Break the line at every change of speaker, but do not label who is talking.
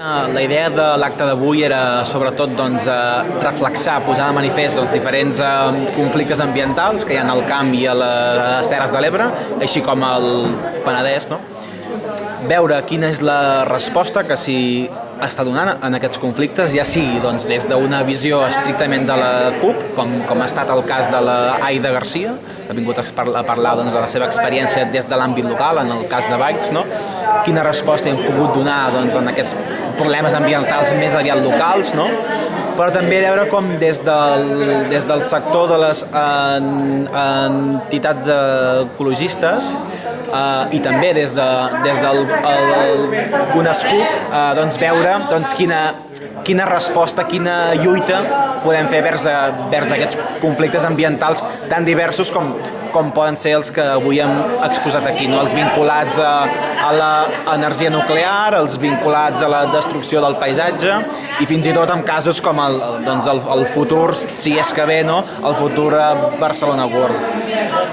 La idea de l'acte d'avui era sobretot reflexar, posar de manifest els diferents conflictes ambientals que hi ha al camp i a les Terres de l'Ebre, així com al Penedès, no? Veure quina és la resposta que s'hi està donant en aquests conflictes, ja sigui des d'una visió estrictament de la CUP, com ha estat el cas de la Aida Garcia, que ha vingut a parlar de la seva experiència des de l'àmbit local, en el cas de Baix, no? Quina resposta hem pogut donar en aquests problemes ambientals més aviat locals, no? Però també veure com des del sector de les entitats ecologistes i també des del CONASCUP veure quina resposta, quina lluita podem fer vers aquests conflictes ambientals tan diversos com poden ser els que avui hem exposat aquí, no? Els vinculats a l'energia nuclear, els vinculats a la destrucció del paisatge i fins i tot en casos com el futur, si és que ve, no? El futur Barcelona World.